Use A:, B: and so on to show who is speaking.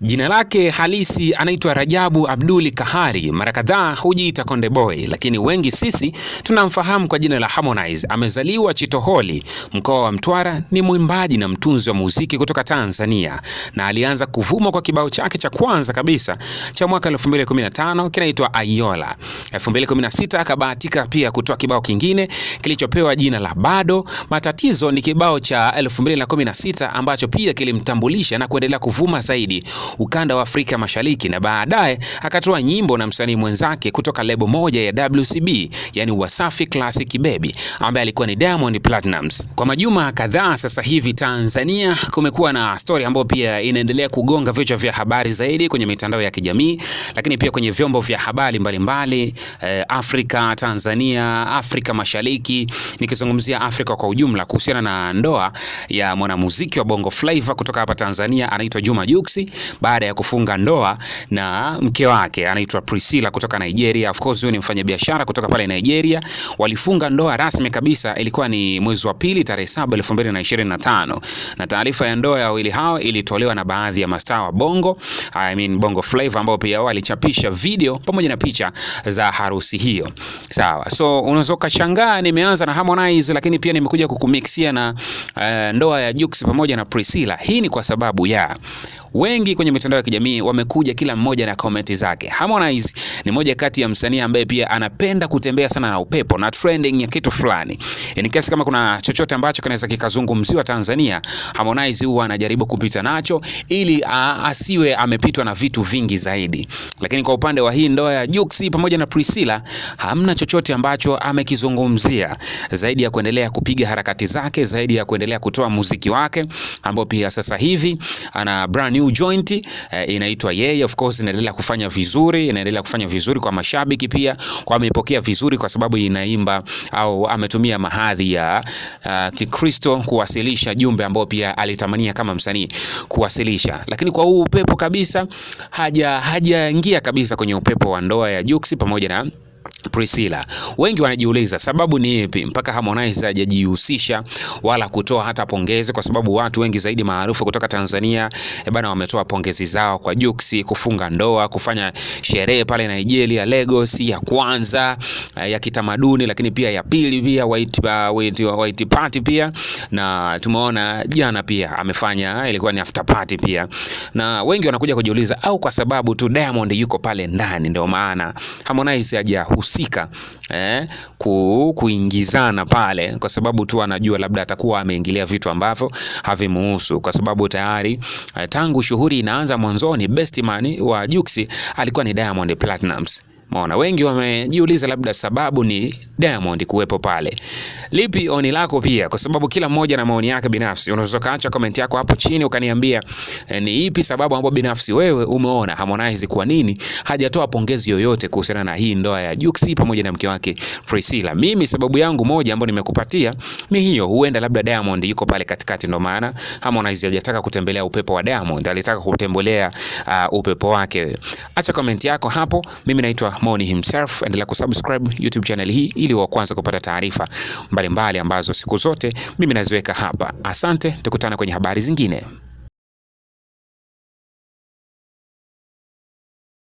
A: Jina lake halisi anaitwa Rajabu Abduli Kahari, mara kadhaa hujiita Konde Boy, lakini wengi sisi tunamfahamu kwa jina la Harmonize. Amezaliwa Chitoholi, mkoa wa Mtwara, ni mwimbaji na mtunzi wa muziki kutoka Tanzania, na alianza kuvuma kwa kibao chake cha kwanza kabisa cha mwaka 2015 kinaitwa Ayola. 2016 akabahatika pia kutoa kibao kingine kilichopewa jina la Bado. Matatizo ni kibao cha 2016 ambacho pia kilimtambulisha na kuendelea kuvuma zaidi ukanda wa Afrika Mashariki, na baadaye akatoa nyimbo na msanii mwenzake kutoka lebo moja ya WCB, yani Wasafi Classic Baby, ambaye alikuwa ni Diamond Platnumz. Kwa majuma kadhaa sasa hivi Tanzania kumekuwa na story ambayo pia inaendelea kugonga vichwa vya habari zaidi kwenye mitandao ya kijamii, lakini pia kwenye vyombo vya habari mbalimbali Afrika, Tanzania, Afrika Mashariki, nikizungumzia Afrika kwa ujumla, kuhusiana na ndoa ya mwanamuziki wa Bongo Flava kutoka hapa Tanzania anaitwa Juma Jux, baada ya kufunga ndoa na mke wake anaitwa Priscilla kutoka Nigeria. Of course huyu ni mfanyabiashara kutoka pale Nigeria. Walifunga ndoa rasmi kabisa, ilikuwa ni mwezi wa pili tarehe 7 2025, na taarifa ya ndoa ya wawili hao ilitolewa na baadhi ya mastaa wa Bongo, Bongo Flava, ambao pia walichapisha video pamoja na picha za harusi hiyo. Sawa, so unaweza kushangaa nimeanza na Harmonize lakini pia nimekuja kukumixia na ndoa ya Jux pamoja na Priscilla. Hii ni kwa sababu ya wengi kwenye mitandao ya kijamii wamekuja kila mmoja na komenti zake. Harmonize ni moja kati ya msanii ambaye pia anapenda kutembea sana na upepo na trending ya kitu fulani. In case kama kuna chochote ambacho kinaweza kikazungumziwa Tanzania, Harmonize huwa anajaribu kupita nacho ili asiwe amepitwa na vitu vingi zaidi. Lakini kwa upande wa hii ndoa ya Jux pamoja na Priscilla, hamna chochote ambacho amekizungumzia zaidi ya kuendelea kupiga harakati zake, zaidi ya kuendelea kutoa muziki wake ambao pia sasa hivi ana brand new joint inaitwa Yeye. Of course inaendelea kufanya vizuri kwa mashabiki, pia kwa amepokea vizuri kwa sababu inaimba au ametumia mahadhi ya Kikristo kuwasilisha jumbe ambao pia alitamania kama msanii kuwasilisha. Lakini kwa huu upepo kabisa hajaingia kabisa kwenye upepo wa ndoa ya Jux pamoja na Priscilla. Wengi wanajiuliza sababu ni ipi mpaka Harmonize hajajihusisha wala kutoa hata pongezi, kwa sababu watu wengi zaidi maarufu kutoka Tanzania bana wametoa pongezi zao kwa Jux kufunga ndoa, kufanya sherehe pale Nigeria, Lagos, ya kwanza ya kitamaduni, lakini pia ya pili pia white party pia, na tumeona jana pia amefanya ilikuwa ni after party pia. Na wengi wanakuja kujiuliza au kwa sababu tu Diamond yuko pale ndani ndio maana Harmonize hajahusika kuingizana pale, kwa sababu tu anajua labda atakuwa ameingilia vitu ambavyo havimuhusu, kwa sababu tayari tangu shughuli inaanza mwanzoni best man wa Jux alikuwa ni Diamond Platnumz. Maana wengi wamejiuliza labda sababu ni Diamond kuwepo pale. Lipi oni lako pia? Kwa sababu kila mmoja na maoni yake binafsi. Unaweza kaacha comment yako hapo chini ukaniambia ni ipi sababu ambayo binafsi wewe umeona Harmonize kwa nini hajatoa pongezi yoyote kuhusiana na hii ndoa ya Jux pamoja na mke wake Priscilla. Mimi sababu yangu moja ambayo nimekupatia ni hiyo, huenda labda Diamond yuko pale katikati ndio maana Harmonize hajataka kutembelea upepo wa Diamond, alitaka kutembelea upepo wake. Acha comment yako hapo. Mimi naitwa Moni himself. Endelea kusubscribe YouTube channel hii ili wa kwanza kupata taarifa mbalimbali ambazo siku zote mimi naziweka hapa. Asante, tukutane kwenye habari zingine.